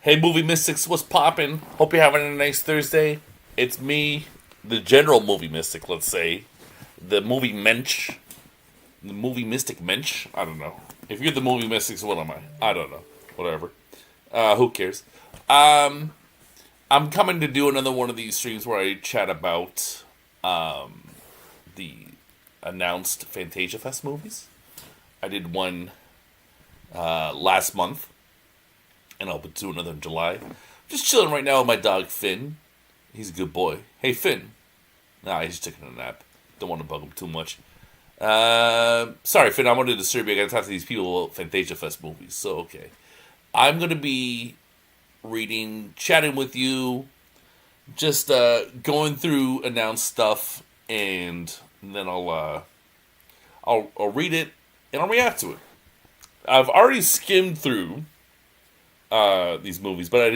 Hey, Movie Mystics, what's poppin'? Hope you're having a nice Thursday. It's me, the general movie mystic, let's say. The movie mensch. The movie mystic mensch? I don't know. If you're the movie mystics, what am I? I don't know. Whatever. Who cares? Um, I'm coming to do another one of these streams where I chat about the announced Fantasia Fest movies. I did one last month, and I'll do another in July. Just chilling right now with my dog Finn. He's a good boy. Hey Finn. Nah, he's just taking a nap. Don't want to bug him too much. Sorry Finn, I wanted to disturb you. I gotta talk to these people about Fantasia Fest movies. So okay. I'm gonna be reading, chatting with you, just going through announced stuff, and then I'll read it and I'll react to it. I've already skimmed through these movies, but I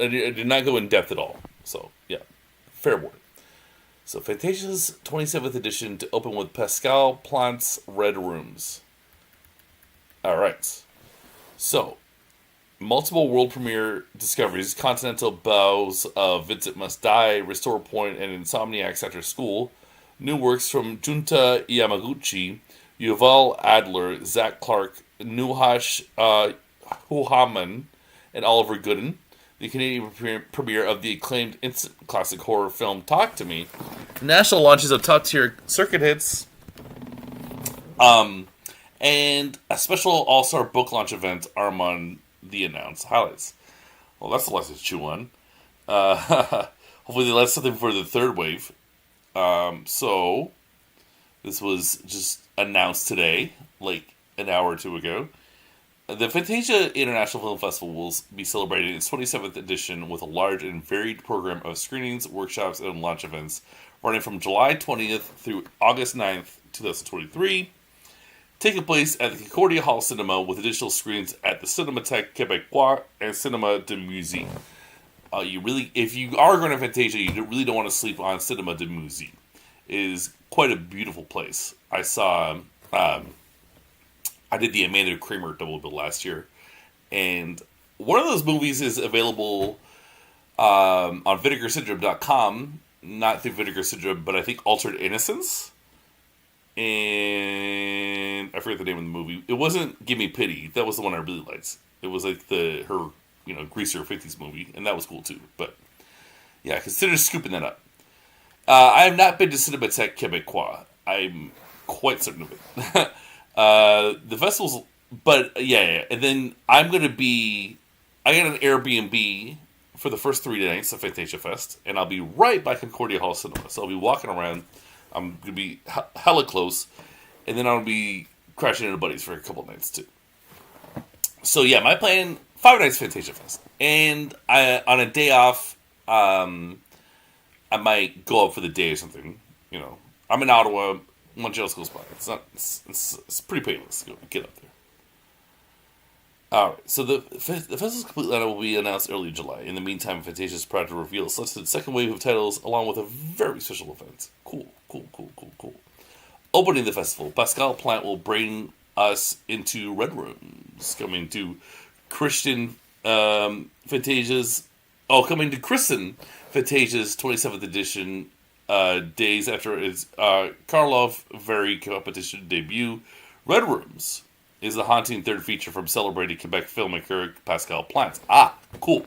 did not go in depth at all. So yeah, fair warning. So Fantasia's 27th edition to open with Pascal Plante's Red Rooms. All right. So multiple world premiere discoveries, Continental Bows of Vincent Must Die, Restore Point, and Insomniacs After School. New works from Junta Yamaguchi, Yuval Adler, Zach Clark, Nuhash Huhaman, and Oliver Gooden. The Canadian premiere of the acclaimed instant classic horror film Talk to Me. National launches of top-tier circuit hits. And a special all-star book launch event are among the announced highlights. Well, that's a lot to chew on. Hopefully they left something for the third wave. So, this was just announced today, like an hour or two ago. The Fantasia International Film Festival will be celebrating its 27th edition with a large and varied program of screenings, workshops, and launch events running from July 20th through August 9th, 2023, taking place at the Concordia Hall Cinema with additional screens at the Cinémathèque Québécoise and Cinéma de Musée. If you are going to Fantasia, you really don't want to sleep on Cinéma de Musée. It is quite a beautiful place. I did the Amanda Kramer double bill last year, and one of those movies is available on VinegarSyndrome.com, not through Vinegar Syndrome, but I think Altered Innocence, and I forget the name of the movie. It wasn't Give Me Pity. That was the one I really liked. It was like her Greaser 50s movie, and that was cool too. But yeah, consider scooping that up. I have not been to Cinémathèque Québécoise. I'm quite certain of it. The festivals, but yeah. And then I got an Airbnb for the first 3 nights of Fantasia Fest, and I'll be right by Concordia Hall Cinema. So I'll be walking around. I'm going to be hella close, and then I'll be crashing into buddies for a couple nights too. So yeah, my plan, 5 nights Fantasia Fest. And on a day off, I might go up for the day or something. I'm in Ottawa. Montreal close by. It's pretty painless to get up there. Alright, so the festival's complete lineup will be announced early in July. In the meantime, Fantasia is proud to reveal selected second wave of titles along with a very special event. Cool. Opening the festival, Pascal Plante will bring us into Red Rooms, coming to Christian Fantasia's 27th edition. Days after its Karlov Very competition debut, Red Rooms is the haunting third feature from celebrated Quebec filmmaker Pascal Plante. Ah, cool.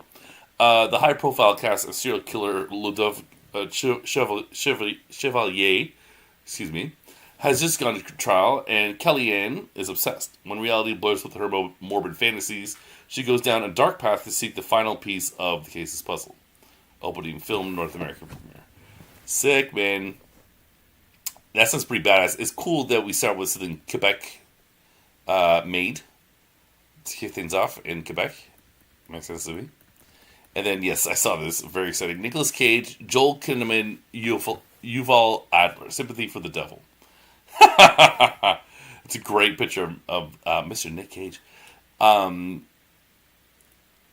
The high-profile cast of serial killer Ludovic Chevalier, has just gone to trial, and Kellyanne is obsessed. When reality blurs with her morbid fantasies, she goes down a dark path to seek the final piece of the case's puzzle. Opening film North American premiere. Sick, man. That sounds pretty badass. It's cool that we start with something Quebec made to kick things off in Quebec. Makes sense to me. And then, yes, I saw this. Very exciting. Nicolas Cage, Joel Kinnaman, Yuval Adler. Sympathy for the Devil. It's a great picture of Mr. Nick Cage. I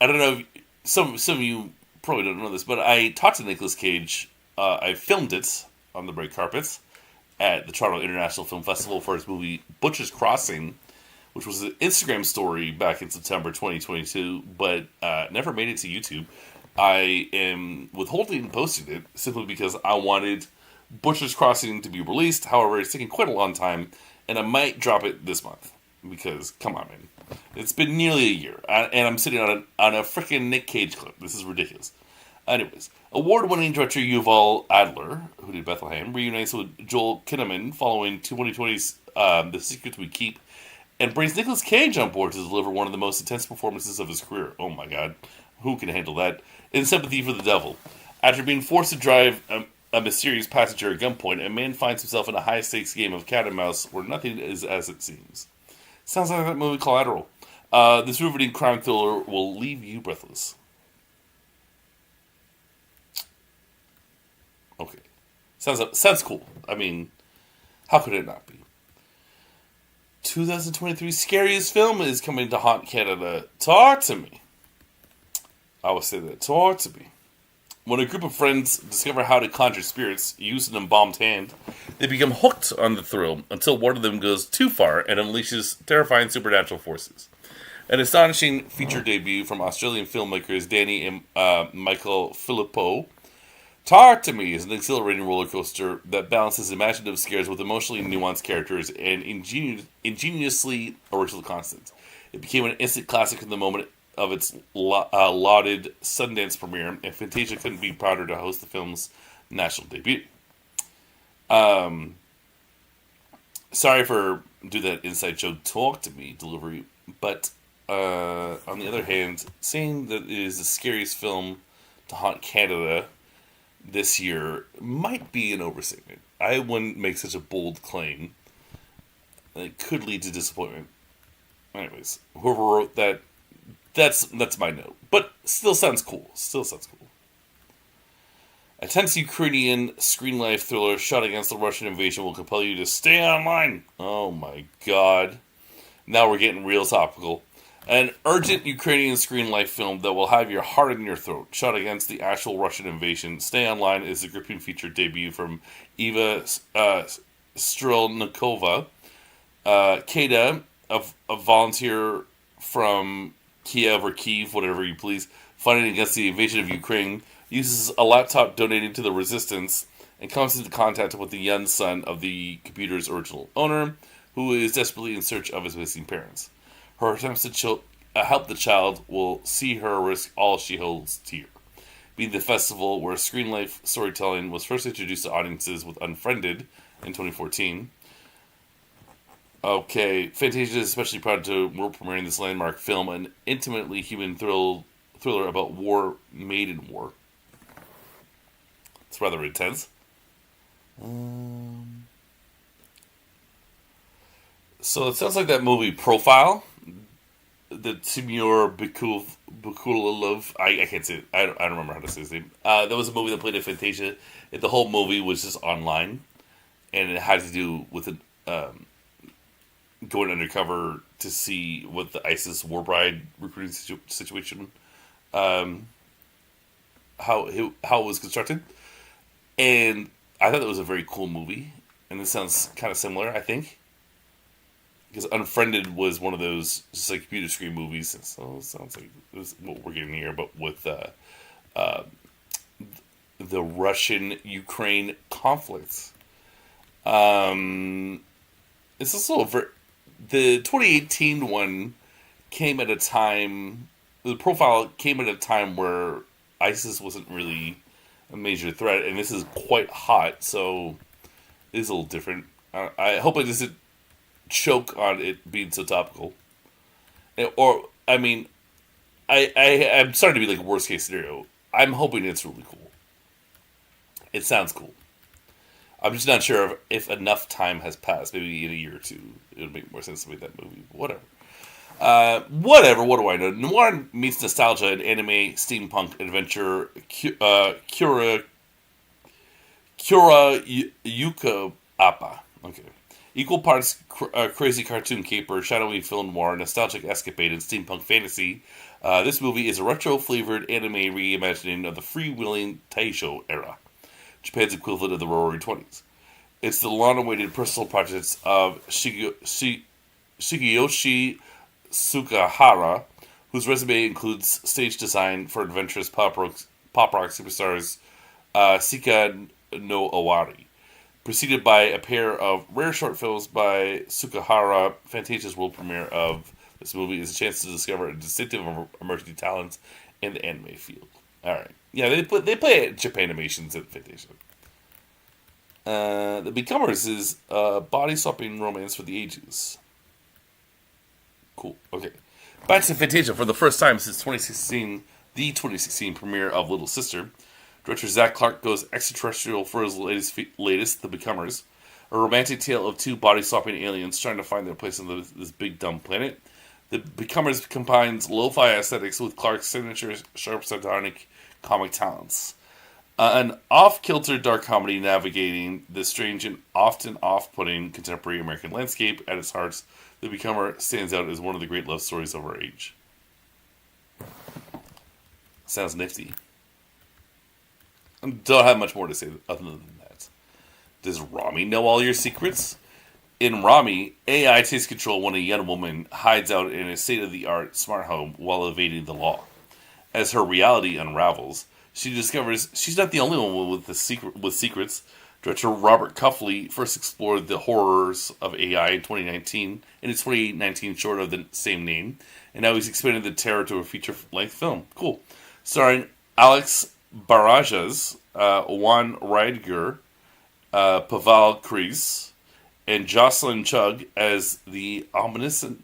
don't know if some of you probably don't know this, but I talked to Nicolas Cage. I filmed it on the red carpets at the Toronto International Film Festival for his movie Butcher's Crossing, which was an Instagram story back in September 2022, but never made it to YouTube. I am withholding posting it simply because I wanted Butcher's Crossing to be released. However, it's taking quite a long time, and I might drop it this month because, come on, man. It's been nearly a year, and I'm sitting on a freaking Nick Cage clip. This is ridiculous. Anyways, award-winning director Yuval Adler, who did Bethlehem, reunites with Joel Kinnaman following 2020's The Secrets We Keep, and brings Nicolas Cage on board to deliver one of the most intense performances of his career. Oh my god, who can handle that? In Sympathy for the Devil. After being forced to drive a mysterious passenger at gunpoint, a man finds himself in a high-stakes game of cat and mouse where nothing is as it seems. Sounds like that movie Collateral. This riveting crime thriller will leave you breathless. Okay. Sounds cool. I mean, how could it not be? 2023 scariest film is coming to haunt Canada. Talk to me. I will say that. Talk to me. When a group of friends discover how to conjure spirits using an embalmed hand, they become hooked on the thrill until one of them goes too far and unleashes terrifying supernatural forces. An astonishing feature debut from Australian filmmakers Danny and Michael Philippou. Talk to Me is an exhilarating roller coaster that balances imaginative scares with emotionally nuanced characters and ingeniously original concepts. It became an instant classic in the moment of its lauded Sundance premiere, and Fantasia couldn't be prouder to host the film's national debut. Sorry for do that inside joke talk to me delivery, but on the other hand, saying that it is the scariest film to haunt Canada this year might be an overstatement. I wouldn't make such a bold claim. It could lead to disappointment. Anyways, whoever wrote that, that's my note. But still sounds cool. A tense Ukrainian screen life thriller shot against the Russian invasion will compel you to stay online. Oh my god. Now we're getting real topical. An urgent Ukrainian screen life film that will have your heart in your throat, shot against the actual Russian invasion. Stay Online is a gripping feature debut from Eva Strelnikova. Kada, a volunteer from Kiev or Kyiv, whatever you please, fighting against the invasion of Ukraine, uses a laptop donated to the resistance and comes into contact with the young son of the computer's original owner, who is desperately in search of his missing parents. Her attempts to help the child will see her risk all she holds dear. Being the festival where screen life storytelling was first introduced to audiences with Unfriended in 2014. Okay, Fantasia is especially proud to world premiering this landmark film, an intimately human thriller about war made in war. It's rather intense. So it sounds like that movie Profile, the Timur Bakulov. I can't say it. I don't remember how to say his name. That was a movie that played at Fantasia. The whole movie was just online, and it had to do with going undercover to see what the ISIS war bride recruiting situation, how it was constructed, and I thought that was a very cool movie, and it sounds kind of similar, I think. Because Unfriended was one of those just like computer screen movies, so it sounds like this is what we're getting here, but with the Russian-Ukraine conflict. It's also the 2018 one came at a time. The Profile came at a time where ISIS wasn't really a major threat, and this is quite hot, so it is a little different. I hope it doesn't choke on it being so topical. Or, I mean, I'm starting to be like worst case scenario. I'm hoping it's really cool. It sounds cool. I'm just not sure if enough time has passed. Maybe in a year or two, it would make more sense to make that movie. Whatever. What do I know? Noir meets nostalgia in anime, steampunk, adventure, Kura Yuka Appa. Okay. Equal parts crazy cartoon caper, shadowy film noir, nostalgic escapade, and steampunk fantasy. This movie is a retro-flavored anime reimagining of the freewheeling Taisho era, Japan's equivalent of the Roaring 20s. It's the long-awaited personal project of Shigeru Shigeyoshi Sukahara, whose resume includes stage design for adventurous pop rock superstars Sika no Owari. Preceded by a pair of rare short films by Sukahara, Fantasia's world premiere of this movie is a chance to discover a distinctive emerging talent in the anime field. All right, yeah, they play Japan animations at Fantasia. The Becomers is a body swapping romance for the ages. Cool. Okay, back to Fantasia for the first time since 2016, the 2016 premiere of Little Sister. Director Zach Clark goes extraterrestrial for his latest, The Becomers, a romantic tale of two body-swapping aliens trying to find their place on this big dumb planet. The Becomers combines lo-fi aesthetics with Clark's signature sharp sardonic comic talents. An off-kilter dark comedy navigating the strange and often off-putting contemporary American landscape at its heart, The Becomer stands out as one of the great love stories of our age. Sounds nifty. Don't have much more to say other than that. Does Rami know all your secrets? In Rami, AI takes control when a young woman hides out in a state-of-the-art smart home while evading the law. As her reality unravels, she discovers she's not the only one with secrets. Director Robert Cuffley first explored the horrors of AI in 2019 in his 2019 short of the same name, and now he's expanded the terror to a feature-length film. Cool. Starring Alex Barajas, Juan Rydiger, Pavel Kreis, and Jocelyn Chug as the omniscient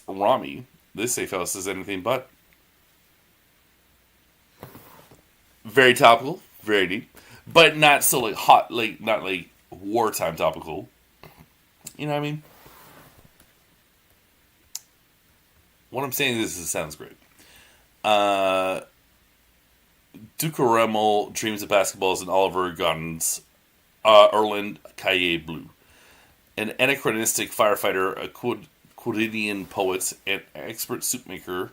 Rami. This safe house is anything but. Very topical, very deep, but not so like hot, like not like wartime topical. You know what I mean? What I'm saying is, it sounds great. Ducaremo dreams of basketballs in Oliver Godden's Erland Cahier Blue. An anachronistic firefighter, a quotidian poet, and expert soup maker,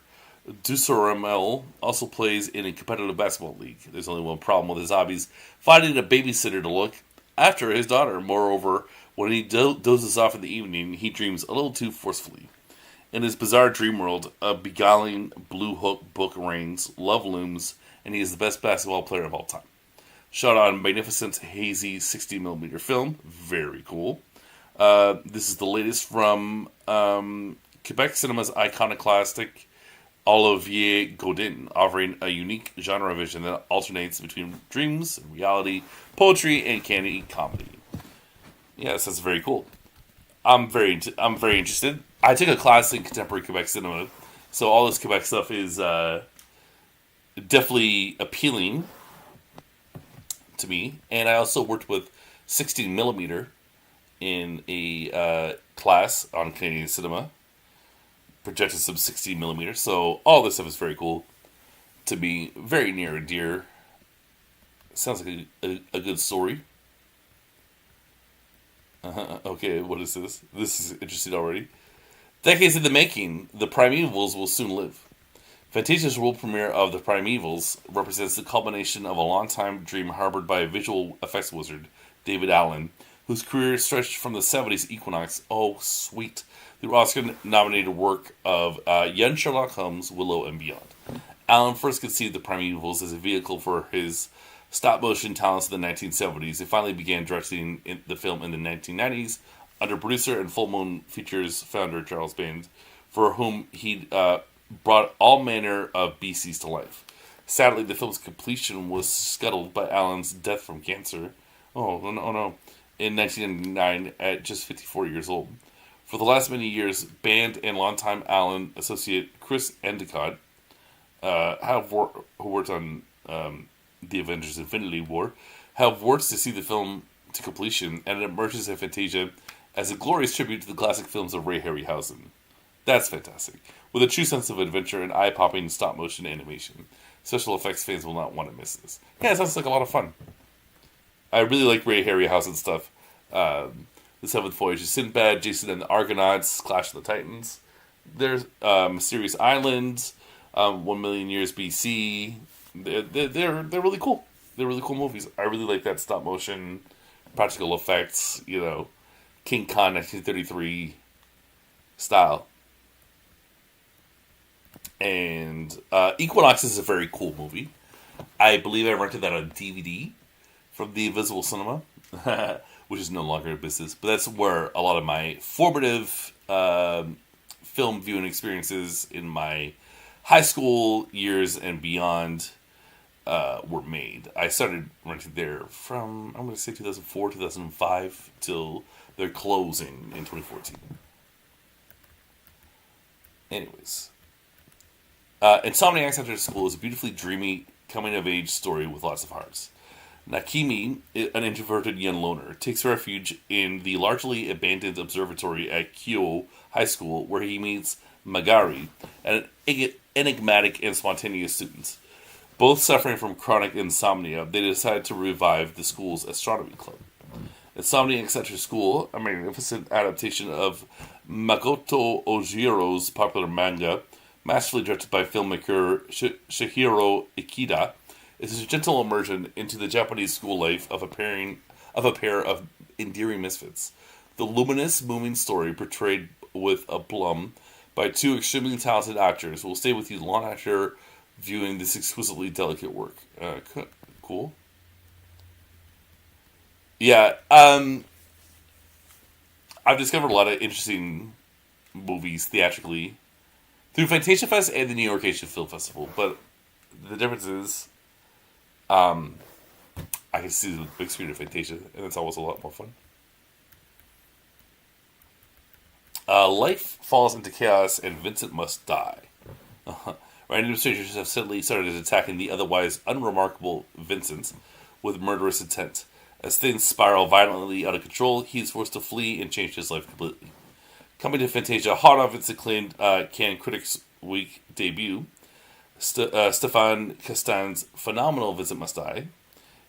Ducaremo also plays in a competitive basketball league. There's only one problem with his hobbies: finding a babysitter to look after his daughter. Moreover, when he dozes off in the evening, he dreams a little too forcefully. In his bizarre dream world, a beguiling blue hook book reigns, love looms, and he is the best basketball player of all time. Shot on magnificent, hazy 60mm film. Very cool. This is the latest from Quebec cinema's iconoclastic Olivier Godin, offering a unique genre vision that alternates between dreams and reality, poetry, and candy comedy. Yes, that's very cool. I'm very interested. I took a class in contemporary Quebec cinema, so all this Quebec stuff is definitely appealing to me. And I also worked with 16mm in a class on Canadian cinema, projected some 16mm. So all this stuff is very cool to me, very near and dear. Sounds like a good story. Okay, what is this? This is interesting already. Decades in the making, the Primevals will soon live. Fantasia's world premiere of The Primevals represents the culmination of a long-time dream harbored by a visual effects wizard, David Allen, whose career stretched from the 70s equinox, oh sweet, through Oscar-nominated work of Young Sherlock Holmes, Willow, and beyond. Allen first conceived The Primevals as a vehicle for his stop-motion talents in the 1970s and finally began directing the film in the 1990s under producer and Full Moon Features founder Charles Band, for whom he brought all manner of BCs to life. Sadly, the film's completion was scuttled by Allen's death from cancer. Oh no. In 1999, at just 54 years old. For the last many years, Band and longtime Allen associate Chris Endicott, who worked on The Avengers Infinity War, have worked to see the film to completion, and it emerges at Fantasia as a glorious tribute to the classic films of Ray Harryhausen. That's fantastic. With a true sense of adventure and eye-popping stop-motion animation. Special effects fans will not want to miss this. Yeah, it sounds like a lot of fun. I really like Ray Harryhausen stuff. The Seventh Voyage of Sinbad, Jason and the Argonauts, Clash of the Titans. There's Mysterious Islands, 1 Million Years BC. They're really cool. They're really cool movies. I really like that stop-motion, practical effects, King Kong 1933. style. And Equinox is a very cool movie. I believe I rented that on DVD from the Invisible Cinema, which is no longer in business. But that's where a lot of my formative film viewing experiences in my high school years and beyond were made. I started renting there from, I'm going to say 2004, 2005, till their closing in 2014. Anyways. Insomniacs After School is a beautifully dreamy coming-of-age story with lots of hearts. Nakimi, an introverted young loner, takes refuge in the largely abandoned observatory at Kyo High School, where he meets Magari, an enigmatic and spontaneous student. Both suffering from chronic insomnia, they decide to revive the school's astronomy club. Insomniacs After School, a magnificent adaptation of Makoto Ojiro's popular manga, masterfully directed by filmmaker Shihiro Ikeda, is a gentle immersion into the Japanese school life of a pair of endearing misfits. The luminous, moving story, portrayed with aplomb by two extremely talented actors, will stay with you long after viewing this exquisitely delicate work. Cool. Yeah, I've discovered a lot of interesting movies theatrically through Fantasia Fest and the New York Asian Film Festival, but the difference is, I can see the big screen of Fantasia, and it's always a lot more fun. Life falls into chaos, and Vincent must die. Random strangers have suddenly started attacking the otherwise unremarkable Vincent with murderous intent. As things spiral violently out of control, he is forced to flee and change his life completely. Coming to Fantasia, hot off its acclaimed Cannes Critics Week debut, Stefan Castan's phenomenal Vincent Must Die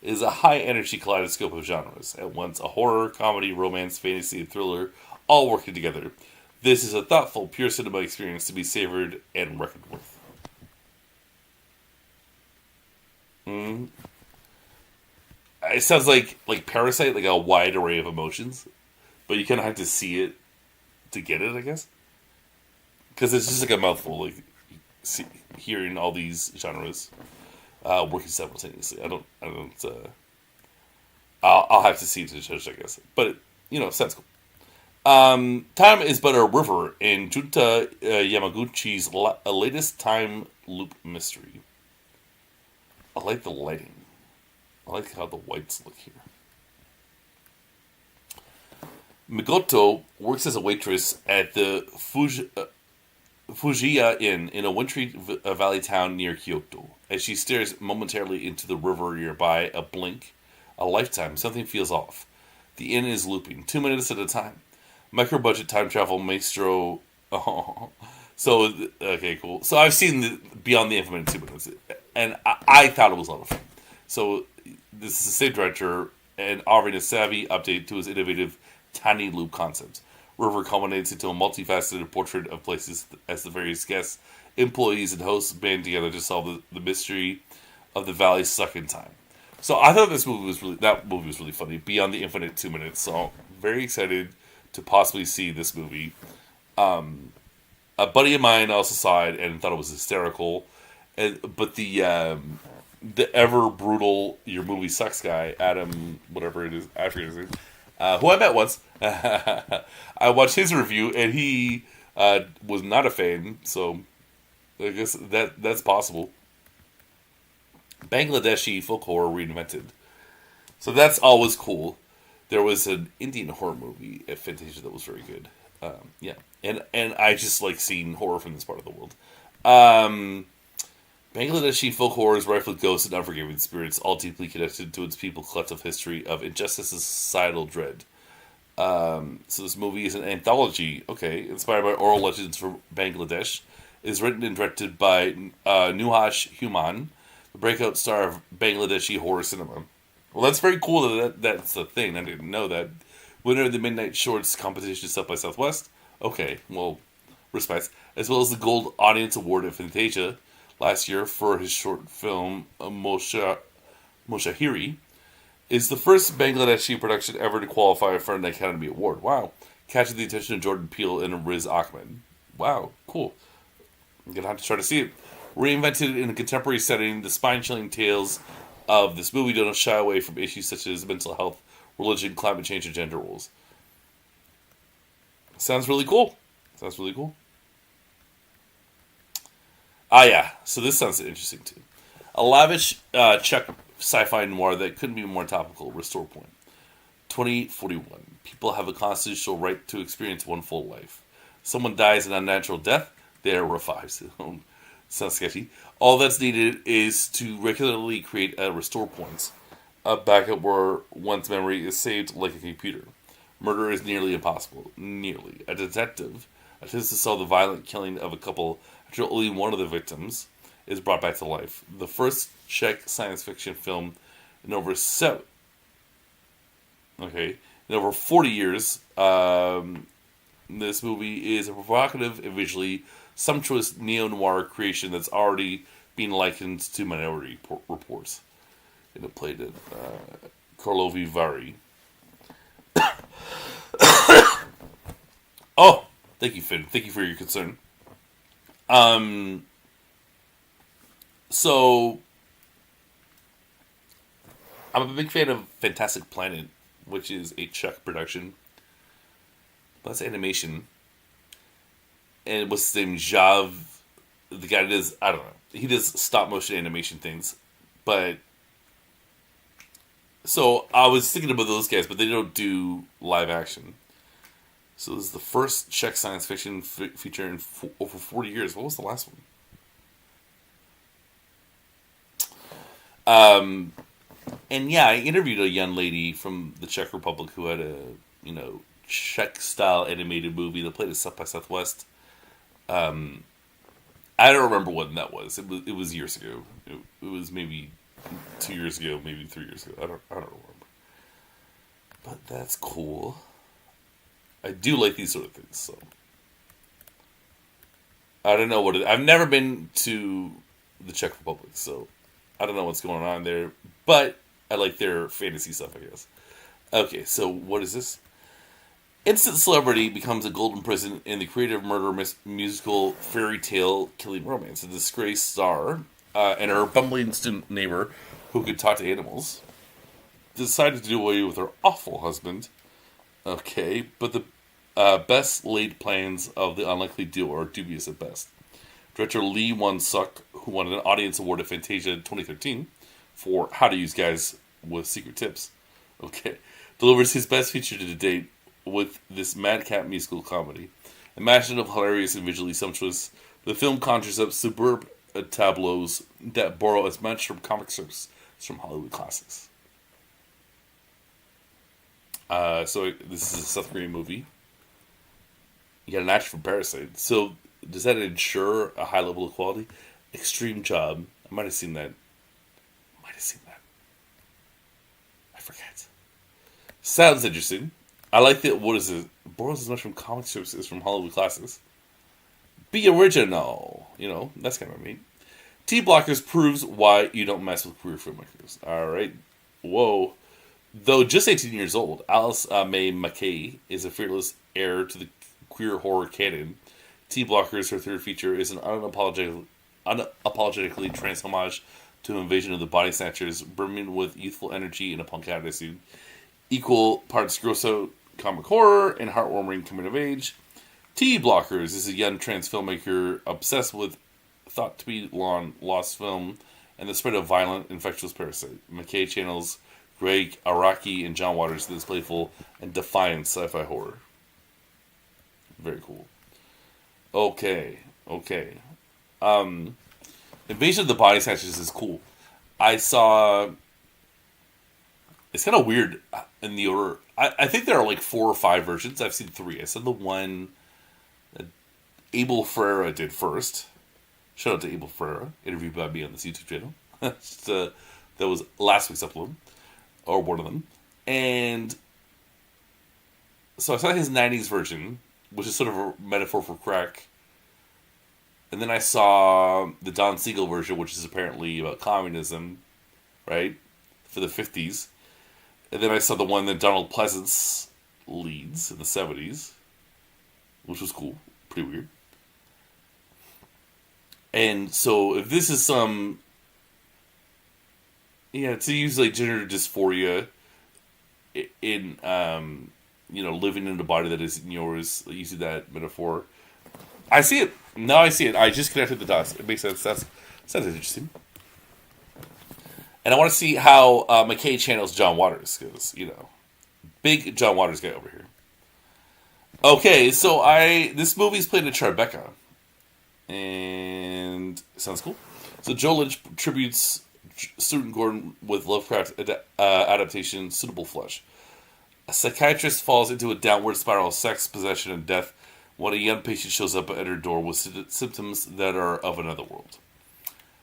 is a high-energy kaleidoscope of genres, at once a horror, comedy, romance, fantasy, and thriller, all working together. This is a thoughtful, pure cinema experience to be savored and reckoned with. It sounds like Parasite, like a wide array of emotions, but you kind of have to see it to get it, I guess, because it's just like a mouthful, like hearing all these genres working simultaneously. I'll have to see it to judge, I guess, but it sounds cool. Time is but a river in Junta Yamaguchi's latest time loop mystery. I like the lighting. I like how the whites look here. Migoto works as a waitress at the Fujiya Inn in a wintry valley town near Kyoto. As she stares momentarily into the river nearby, a blink, a lifetime, something feels off. The inn is looping, 2 minutes at a time. Micro-budget time travel maestro... Oh. So, okay, cool. So I've seen Beyond the Infinite 2 minutes, and I thought it was a lot of fun. So this is the same director, and offering a savvy update to his innovative tiny loop concept. River culminates into a multifaceted portrait of places as the various guests, employees, and hosts band together to solve the mystery of the valley stuck in time. So I thought that movie was really funny. Beyond the Infinite 2 minutes. So I'm very excited to possibly see this movie. A buddy of mine also saw it and thought it was hysterical. But the ever brutal "your movie sucks" guy, Adam, whatever it is, I forget his name, who I met once. I watched his review, and he was not a fan, so I guess that's possible. Bangladeshi folk horror reinvented. So that's always cool. There was an Indian horror movie at Fantasia that was very good. Yeah, and I just like seeing horror from this part of the world. Bangladeshi folk horror is rife with ghosts and unforgiving spirits, all deeply connected to its people's collective history of injustice and societal dread. So this movie is an anthology, inspired by oral legends from Bangladesh. It is written and directed by Nuhash Human, the breakout star of Bangladeshi horror cinema. Well, that's very cool that's a thing. I didn't know that. Winner of the Midnight Shorts competition South by Southwest. Okay, well, respects. As well as the Gold Audience Award at Fantasia last year for his short film Moshahiri. Is the first Bangladeshi production ever to qualify for an Academy Award. Wow. catching the attention of Jordan Peele and Riz Ahmed. Wow, cool. I'm going to have to try to see it. Reinvented in a contemporary setting, the spine-chilling tales of this movie don't shy away from issues such as mental health, religion, climate change, and gender roles. Sounds really cool. Ah, yeah. So this sounds interesting, too. A lavish Czech sci-fi noir that couldn't be more topical. Restore Point. 2041. People have a constitutional right to experience one full life. Someone dies an unnatural death, they are revived. Sounds sketchy. All that's needed is to regularly create a restore points, a backup where one's memory is saved like a computer. Murder is nearly impossible. Nearly. A detective attempts to solve the violent killing of a couple after only one of the victims is brought back to life. The first Czech science fiction film in over 40 years. This movie is a provocative and visually sumptuous neo-noir creation that's already been likened to Minority Reports. And it played at Karlovy Vary. Oh, thank you, Finn. Thank you for your concern. So, I'm a big fan of Fantastic Planet, which is a Czech production. That's animation. And what's his name? Jav. The guy that does, I don't know. He does stop motion animation things. But, so I was thinking about those guys, but they don't do live action. So this is the first Czech science fiction feature in over 40 years. What was the last one? And yeah, I interviewed a young lady from the Czech Republic who had a, Czech-style animated movie that played at South by Southwest. I don't remember when that was. It was years ago. It was maybe 2 years ago, maybe 3 years ago. I don't remember. But that's cool. I do like these sort of things. So I don't know I've never been to the Czech Republic, so I don't know what's going on there. But I like their fantasy stuff, I guess. Okay, so what is this? Instant celebrity becomes a golden prison in the creative murder musical fairy tale killing romance. A disgraced star and her bumbling student neighbor, who could talk to animals, decided to do away with her awful husband. Okay, but the best laid plans of the unlikely duo are dubious at best. Director Lee Won-suk, who won an audience award at Fantasia 2013 for How to Use Guys with Secret Tips, delivers his best feature to date with this madcap musical comedy. Imaginative, hilarious, and visually sumptuous, the film conjures up superb tableaus that borrow as much from comic strips as from Hollywood classics. So this is a South Korean movie. You got an actor from Parasite. So does that ensure a high level of quality? Extreme Job. I might have seen that. I forget. Sounds interesting. I like that. What is it? Borrows as much from comic strips as from Hollywood classics. Be original. That's kind of neat. T-Blockers proves why you don't mess with queer filmmakers. Alright. Whoa. Though just 18 years old, Alice May McKay is a fearless heir to the queer horror canon. T-Blockers, her third feature, is an unapologetically trans homage to an invasion of the body snatchers, brimming with youthful energy and a punk attitude. Equal parts gross-out comic horror and heartwarming coming of age. T-Blockers is a young trans filmmaker obsessed with thought-to-be long-lost film and the spread of violent, infectious parasite. McKay channels Greg Araki and John Waters in this playful and defiant sci-fi horror. Very cool. Okay. Invasion of the Body Snatchers is cool. I saw... It's kind of weird in the order. I think there are like 4 or 5 versions. I've seen 3. I saw the one that Abel Ferreira did first. Shout out to Abel Ferreira. Interviewed by me on this YouTube channel. That was last week's upload. Or one of them. And so I saw his 90s version, which is sort of a metaphor for crack. And then I saw the Don Siegel version, which is apparently about communism, right? For the 50s. And then I saw the one that Donald Pleasance leads in the 70s. which was cool. Pretty weird. And so, if this is some, to use like gender dysphoria in, living in a body that isn't yours, using that metaphor, I see it. Now I see it. I just connected the dots. It makes sense. That's interesting. And I want to see how McKay channels John Waters, because, big John Waters guy over here. Okay, so this movie's played in Tribeca. And sounds cool. So Joe Lynch tributes Stuart Gordon with Lovecraft adaptation Suitable Flesh. A psychiatrist falls into a downward spiral of sex, possession, and death when a young patient shows up at her door with symptoms that are of another world.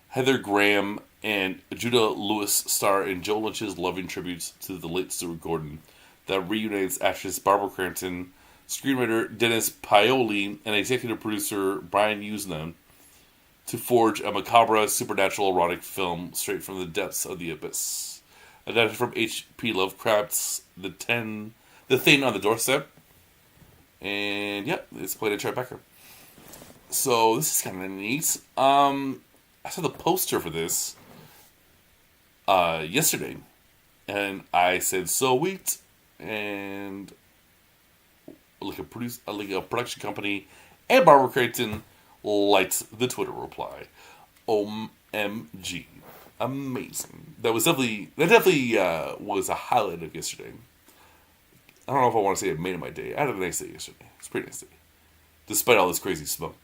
Heather Graham and Judah Lewis star in Joe Lynch's loving tributes to the late Stuart Gordon that reunites actress Barbara Crampton, screenwriter Dennis Paoli, and executive producer Brian Usna to forge a macabre, supernatural, erotic film straight from the depths of the abyss. Adapted from H.P. Lovecraft's The Thing on the Doorstep. And, it's played at Tribeca. So, this is kind of neat. I saw the poster for this yesterday. And I said, sweet. And like a production company, and Barbara Crampton liked the Twitter reply. OMG. Amazing. That definitely was a highlight of yesterday. I don't know if I want to say it made my day. I had a nice day yesterday. It's a pretty nice day. Despite all this crazy smoke.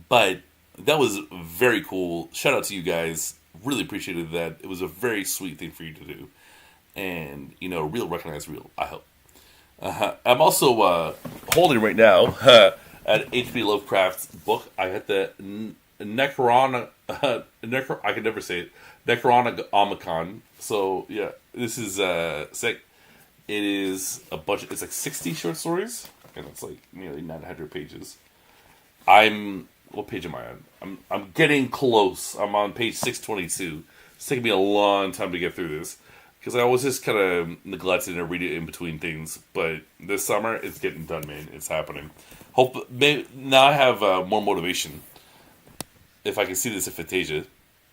But that was very cool. Shout out to you guys. Really appreciated that. It was a very sweet thing for you to do. And, real recognize real, I hope. I'm also holding right now an H.P. Lovecraft's book. I had the I can never say it. Necronomicon. So, this is sick. It is a bunch. It's like 60 short stories, and it's like nearly 900 pages. What page am I on? I'm getting close. I'm on page 622. It's taking me a long time to get through this, because I was just kind of neglecting to read it in between things. But this summer, it's getting done, man. It's happening. Now I have more motivation. If I can see this at Fantasia,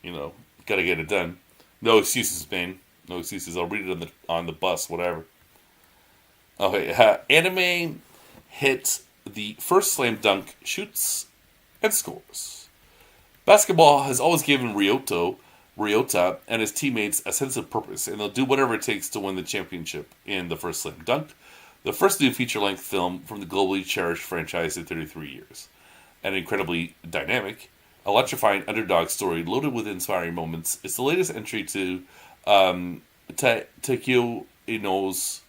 gotta get it done. No excuses, man. No excuses. I'll read it on the bus, whatever. Okay, anime hit the first slam dunk, shoots, and scores. Basketball has always given Ryota and his teammates a sense of purpose, and they'll do whatever it takes to win the championship in the first slam dunk, the first new feature-length film from the globally cherished franchise in 33 years. An incredibly dynamic, electrifying underdog story loaded with inspiring moments, it's the latest entry to Takeo Ino's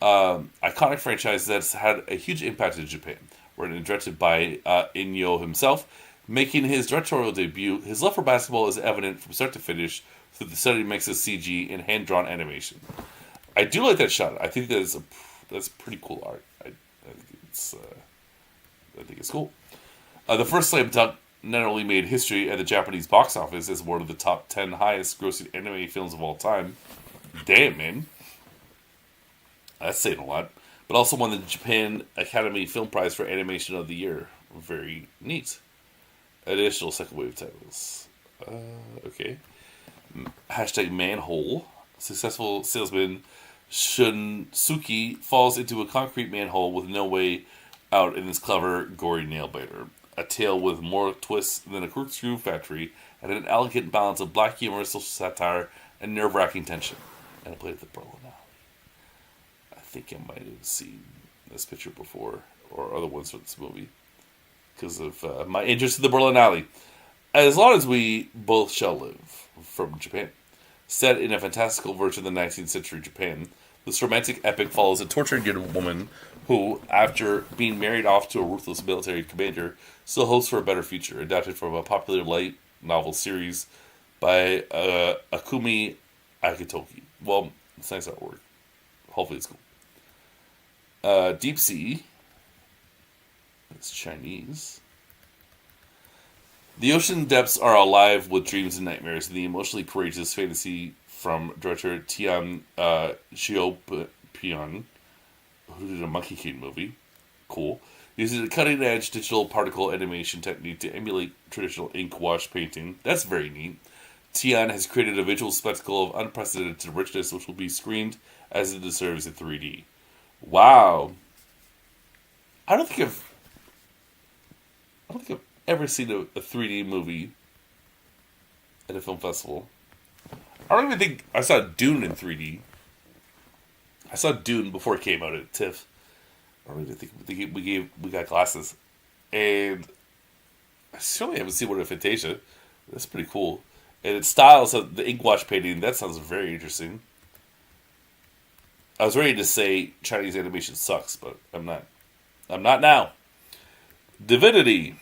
iconic franchise that's had a huge impact in Japan. Written and directed by Inyo himself, making his directorial debut, his love for basketball is evident from start to finish through the study mix of CG and hand-drawn animation. I do like that shot. I think that's pretty cool art. I think it's cool. The first slam dunk not only made history at the Japanese box office as one of the top 10 highest-grossing anime films of all time. Damn, man. That's saying a lot. But also won the Japan Academy Film Prize for Animation of the Year. Very neat. Additional second wave titles. Okay. Hashtag manhole. Successful salesman Shunsuke falls into a concrete manhole with no way out in his clever, gory nail biter. A tale with more twists than a corkscrew factory and an elegant balance of black humor, social satire, and nerve-wracking tension. And I played at the Berlin Alley. I think I might have seen this picture before, or other ones for this movie, because of my interest in the Berlin Alley. As long as we both shall live, from Japan. Set in a fantastical version of the 19th century Japan, this romantic epic follows a tortured young woman who, after being married off to a ruthless military commander, still hopes for a better future. Adapted from a popular light novel series by Akumi Akitoki. Well, it's nice artwork. Hopefully it's cool. Deep Sea. It's Chinese. The ocean depths are alive with dreams and nightmares in the emotionally courageous fantasy from director Tian Xiaopian, who did a Monkey King movie. Cool. Uses a cutting edge digital particle animation technique to emulate traditional ink wash painting. That's very neat. Tian has created a visual spectacle of unprecedented richness, which will be screened as it deserves in 3D. Wow. I don't think I've ever seen a 3D movie at a film festival. I don't even think I saw Dune in 3D. I saw Dune before it came out at TIFF. I don't even think we got glasses, and I certainly haven't seen one of Fantasia. That's pretty cool. And its styles of the ink wash painting, that sounds very interesting. I was ready to say Chinese animation sucks, but I'm not. I'm not now. Divinity.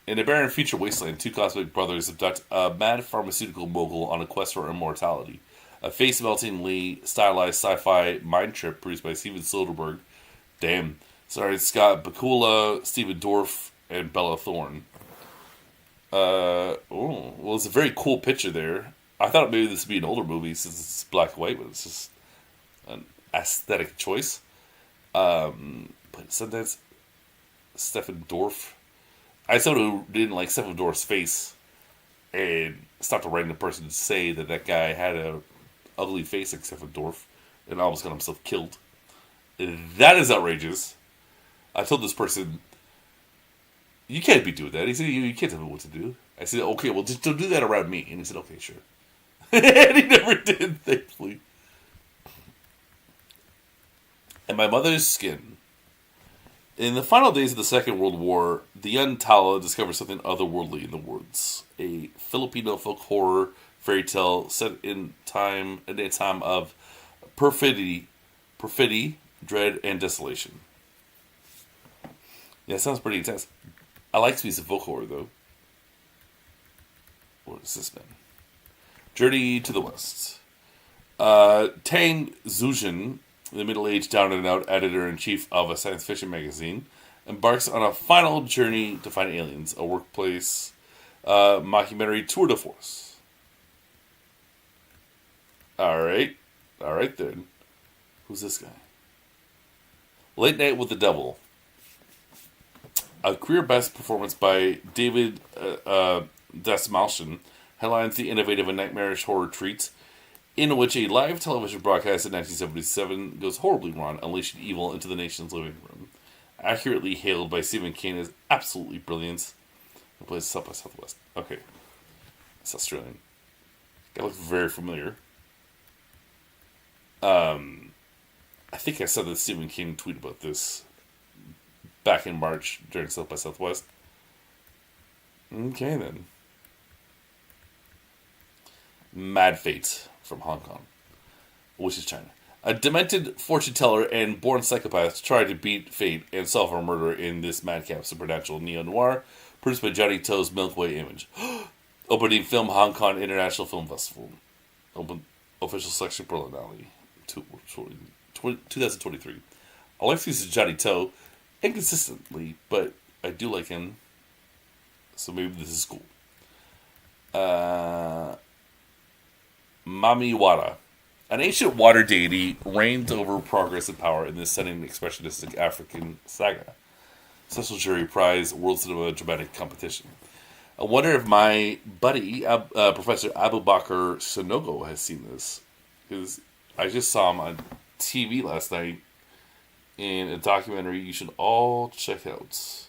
In a barren future wasteland, two cosmic brothers abduct a mad pharmaceutical mogul on a quest for immortality. A face-meltingly stylized sci-fi mind trip produced by Steven Soderbergh. Damn. Sorry, Scott Bakula, Stephen Dorff, and Bella Thorne. Well, it's a very cool picture there. I thought maybe this would be an older movie since it's black and white, but it's just an aesthetic choice. But sometimes Stephen Dorff. I someone who didn't like Stephen Dorff's face and stopped a random person to say that guy had a ugly face like Stephen Dorff and almost got himself killed. That is outrageous. I told this person, you can't be doing that. He said, you can't tell me what to do. I said, okay, well, just don't do that around me. And he said, okay, sure. And he never did, thankfully. And my mother's skin. In the final days of the Second World War, the young Tala discovers something otherworldly in the woods. A Filipino folk horror fairy tale set in a time of perfidy, dread, and desolation. Yeah, it sounds pretty intense. I like to be some folk horror, though. What has this been? Journey to the West. Tang Zuzhen, the middle-aged down-and-out editor-in-chief of a science fiction magazine, embarks on a final journey to find aliens, a workplace mockumentary tour de force. Alright then. Who's this guy? Late Night with the Devil. A career-best performance by David Dasmalchian headlines the innovative and nightmarish horror treat in which a live television broadcast in 1977 goes horribly wrong, unleashing evil into the nation's living room. Accurately hailed by Stephen King as absolutely brilliant. It plays South by Southwest. Okay. It's Australian. That looks very familiar. I think I saw the Stephen King tweet about this back in March during South by Southwest. Okay, then. Mad Fate from Hong Kong, which is China. A demented fortune teller and born psychopath try to beat fate and solve a murder in this madcap supernatural neo-noir produced by Johnny To's Milkway Image. Opening film Hong Kong International Film Festival. Open official selection Berlin Alley 2023. I like to use Johnny To inconsistently, but I do like him, so maybe this is cool. Mamiwara. An ancient water deity reigns over progress and power in this stunning expressionistic African saga. Special jury prize World Cinema Dramatic Competition. I wonder if my buddy, Professor Abubakar Sonogo, has seen this. Because I just saw him on TV last night in a documentary you should all check out.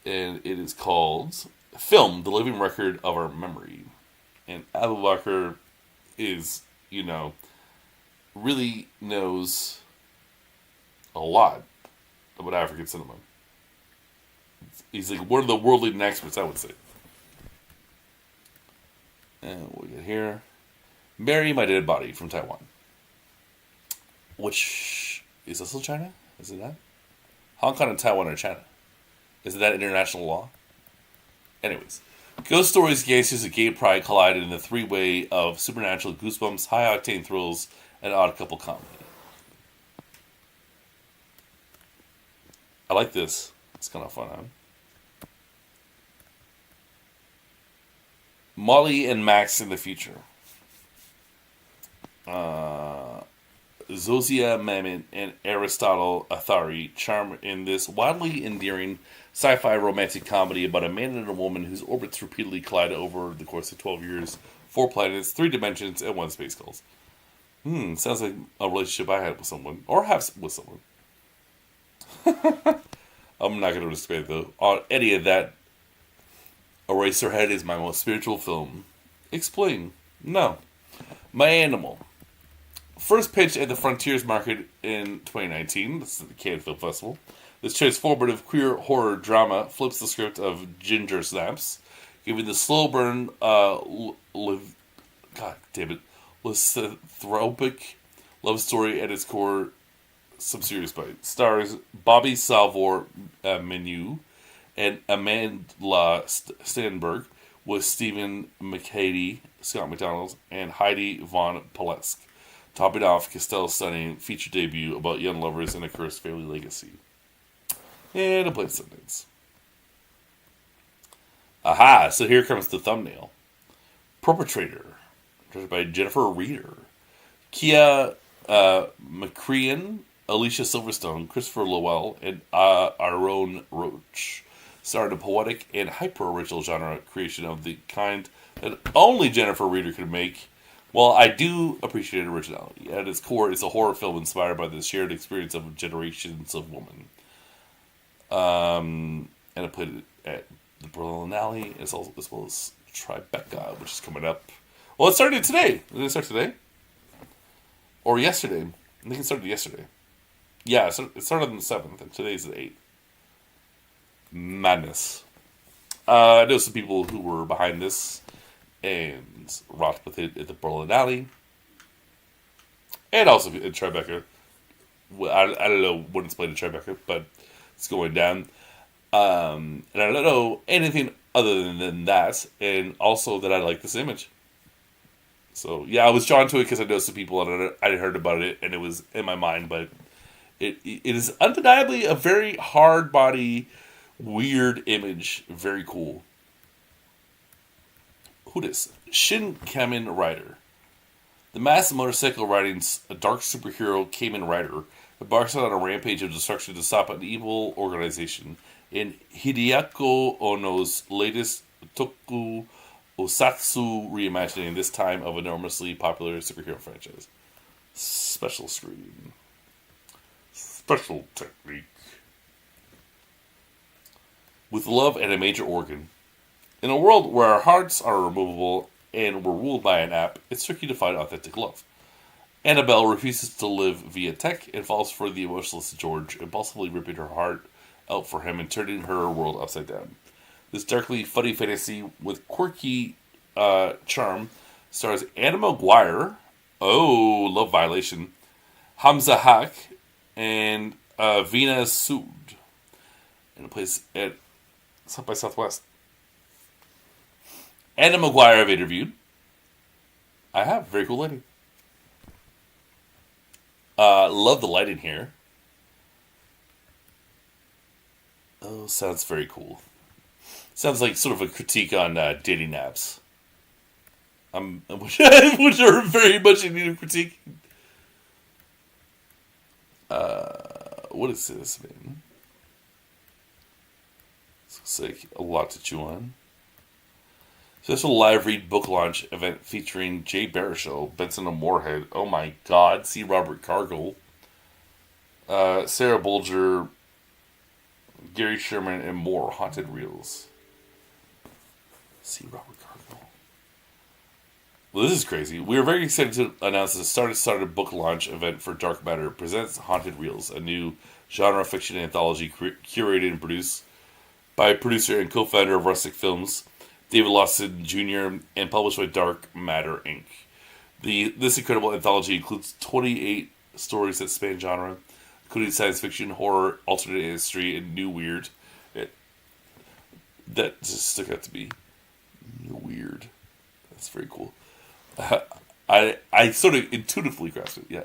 And it is called Film, The Living Record of Our Memory. And Abubakar is, really knows a lot about African cinema. He's like one of the world leading experts, I would say. And what we got here? Marry My Dead Body from Taiwan. Which, is this still China? Is it that? Hong Kong and Taiwan are China. Is it that international law? Anyways. Ghost stories, gangsters, and gay pride collided in the three-way of supernatural goosebumps, high-octane thrills, and odd couple comedy. I like this. It's kind of fun, huh? Molly and Max in the future. Zosia Mamet and Aristotle Athari charm in this wildly endearing sci-fi romantic comedy about a man and a woman whose orbits repeatedly collide over the course of 12 years, 4 planets, 3 dimensions, and 1 space calls. Sounds like a relationship I had with someone, or have with someone. I'm not going to participate, though, on any of that. Eraserhead is my most spiritual film. Explain. No. My Animal. First pitched at the Frontiers Market in 2019. This is the Cannes Film Festival. This transformative queer horror drama flips the script of Ginger Snaps, giving the slow burn, lycanthropic love story at its core some serious bite. Stars Bobby Salvor Menu and Amanda Stenberg with Stephen McHady, Scott McDonald, and Heidi Von Palesk, topping off Castell's stunning feature debut about young lovers and a cursed family legacy. And a place sentence. Aha! So here comes the thumbnail. Perpetrator, directed by Jennifer Reeder, Kia McCrean, Alicia Silverstone, Christopher Lowell, and Aaron Roach. Starred a poetic and hyper-original genre creation of the kind that only Jennifer Reeder could make. While I do appreciate originality, at its core, it's a horror film inspired by the shared experience of generations of women. And I played it at the Berlinale, as well as Tribeca, which is coming up. Well, it started today. Did it start today? Or yesterday? I think it started yesterday. Yeah, it started on the 7th, and today's the 8th. Madness. I know some people who were behind this and rocked with it at the Berlinale. And also in Tribeca. I don't know when it's played in Tribeca, but it's going down. And I don't know anything other than that. And also that I like this image. So, yeah, I was drawn to it because I know some people I had heard about it, and it was in my mind, but it is undeniably a very hard body, weird image. Very cool. Who this? Shin Kamen Rider. The mass motorcycle riding dark superhero Kamen Rider embarks on a rampage of destruction to stop an evil organization in Hideaki Onno's latest Toku Osatsu reimagining, this time of enormously popular superhero franchise. Special screen. Special technique. With love and a major organ. In a world where our hearts are removable and we're ruled by an app, it's tricky to find authentic love. Annabelle refuses to live via tech and falls for the emotionless George, impulsively ripping her heart out for him and turning her world upside down. This darkly funny fantasy with quirky charm stars Anna Maguire, Love Violation, Hamza Haq, and Veena Sood. And it plays at South by Southwest. Anna Maguire I've interviewed. I have. Very cool lady. Love the lighting here. Oh, sounds very cool. Sounds like sort of a critique on dating apps. Which are very much in need of critique. What is this, man? Looks like a lot to chew on. Special live read book launch event featuring Jay Baruchel, Benson and Moorhead. Oh my God! C. Robert Cargill, Sarah Bolger, Gary Sherman, and more. Haunted Reels. C. Robert Cargill. Well, this is crazy. We are very excited to announce the Started book launch event for Dark Matter presents Haunted Reels, a new genre fiction anthology curated and produced by producer and co-founder of Rustic Films, David Lawson Jr., and published by Dark Matter, Inc. This incredible anthology includes 28 stories that span genre, including science fiction, horror, alternate history, and new weird. That just stuck out to me. New weird. That's very cool. I sort of intuitively grasped it, yeah.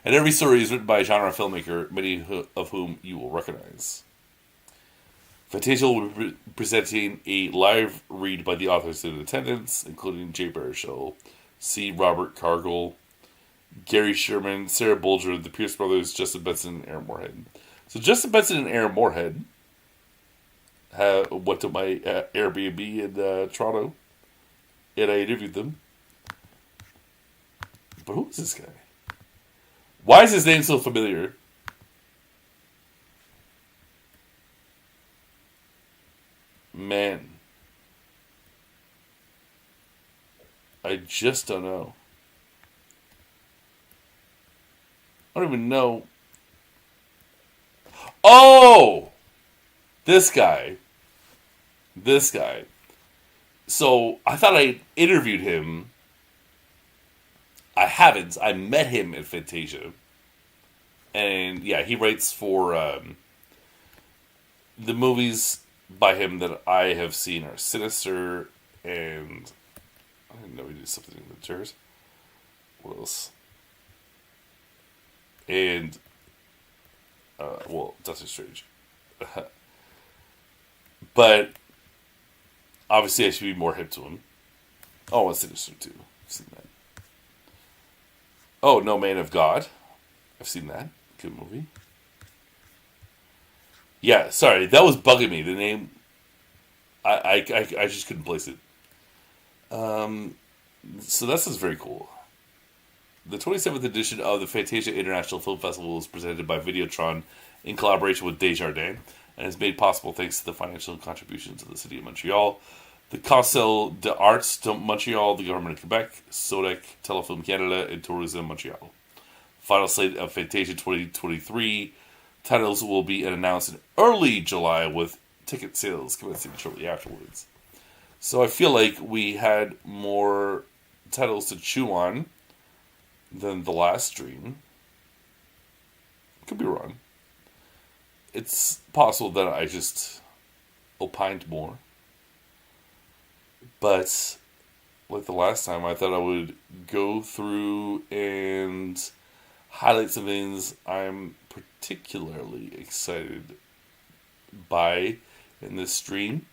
And every story is written by a genre filmmaker, many of whom you will recognize. Fantasia will be presenting a live read by the authors in attendance, including Jay Baruchel, C. Robert Cargill, Gary Sherman, Sarah Bolger, the Pierce brothers, Justin Benson, and Aaron Moorhead. So Justin Benson and Aaron Moorhead went to my Airbnb in Toronto, and I interviewed them. But who is this guy? Why is his name so familiar? Man, I just don't know. I don't even know. Oh! This guy. This guy. So, I thought I interviewed him. I haven't. I met him at Fantasia. And, yeah, he writes for the movies by him that I have seen are Sinister and... I didn't know he did something in the Jers. What else? And, well, Doctor Strange. But, obviously I should be more hip to him. Oh, and Sinister too. I've seen that. Oh, No Man of God. I've seen that. Good movie. Yeah, sorry, that was bugging me. The name, I just couldn't place it. So this is very cool. The 27th edition of the Fantasia International Film Festival is presented by Videotron in collaboration with Desjardins and is made possible thanks to the financial contributions of the City of Montreal, the Conseil d'Arts de Montreal, the Government of Quebec, Sodec, Telefilm Canada, and Tourism Montreal. Final slate of Fantasia 2023 titles will be announced in early July with ticket sales commencing shortly afterwards. So I feel like we had more titles to chew on than the last stream. Could be wrong. It's possible that I just opined more. But like the last time, I thought I would go through and highlight some things I'm particularly excited by in this stream.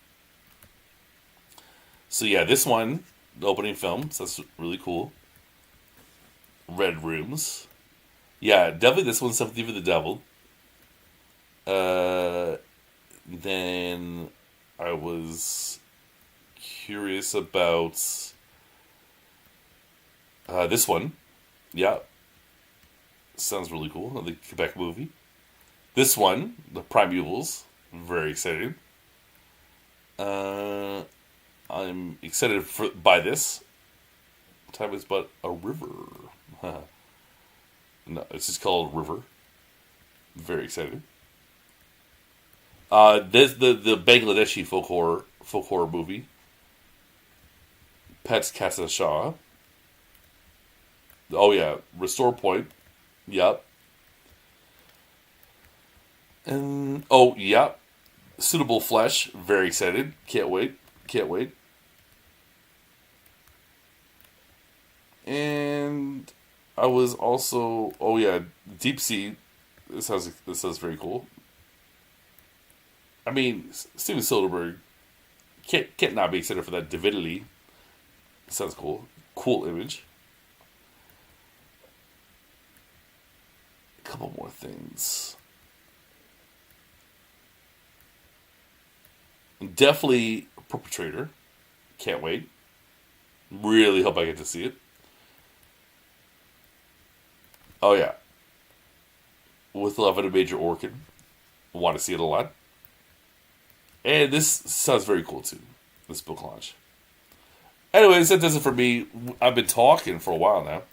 So yeah, this one, the opening film, so that's really cool. Red Rooms. Yeah, definitely this one's Sympathy for the Devil. Then I was curious about this one. Yeah. Sounds really cool. The Quebec movie. This one, The Primevals. Very excited. I'm excited by this. Time is but a river. No, it's just called River. Very excited. This the Bangladeshi folk horror movie. Pets Casa Shaw. Oh yeah, Restore Point. Yep. And oh yep. Suitable Flesh. Very excited. Can't wait. Can't wait. And I was also Deep Sea. This sounds very cool. I mean, Steven Soderbergh can't not be excited for that Divinity. Sounds cool. Cool image. A couple more things. Definitely Perpetrator. Can't wait. Really hope I get to see it. Oh yeah. With Love and a Major Orchid. Want to see it a lot. And this sounds very cool too. This book launch. Anyways, that does it for me. I've been talking for a while now.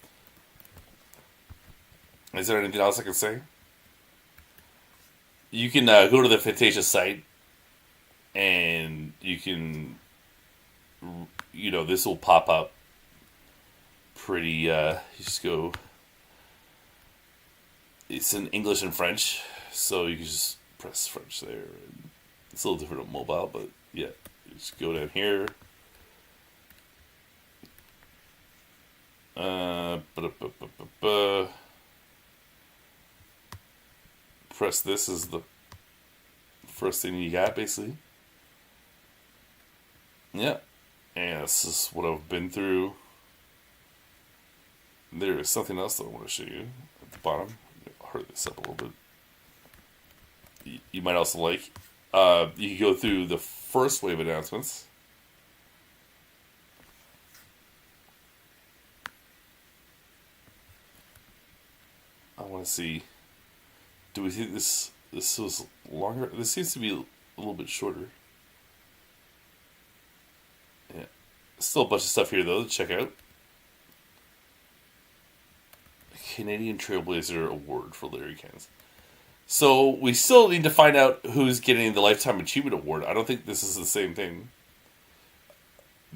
Is there anything else I can say? You can go to the Fantasia site and you can, this will pop up pretty, you just go, it's in English and French, so you can just press French there. It's a little different on mobile, but yeah, you just go down here. Press this is the first thing you got, basically. Yeah. And this is what I've been through. There is something else that I want to show you at the bottom. I'll hurry this up a little bit. You might also like. You can go through the first wave announcements. I want to see. Do we think this was longer? This seems to be a little bit shorter. Yeah, still a bunch of stuff here though to check out. Canadian Trailblazer Award for Larry Kans. So we still need to find out who's getting the Lifetime Achievement Award. I don't think this is the same thing.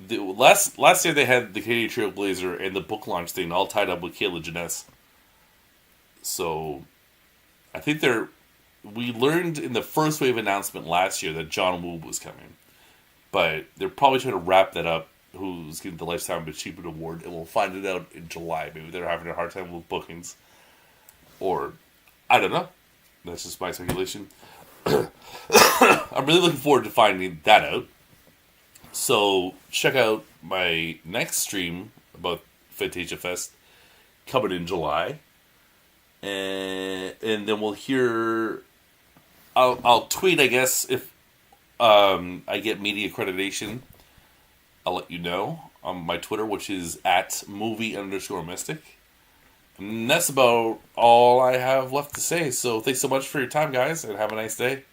Last year they had the Canadian Trailblazer and the book launch thing all tied up with Kayla Janess. So I think we learned in the first wave announcement last year that John Woo was coming. But they're probably trying to wrap that up, who's getting the Lifetime Achievement Award, and we'll find it out in July. Maybe they're having a hard time with bookings. Or, I don't know. That's just my speculation. I'm really looking forward to finding that out. So, check out my next stream about Fantasia Fest coming in July. And then we'll hear... I'll tweet, I guess, if I get media accreditation. I'll let you know on my Twitter, which is @movie_mystic. And that's about all I have left to say. So thanks so much for your time, guys, and have a nice day.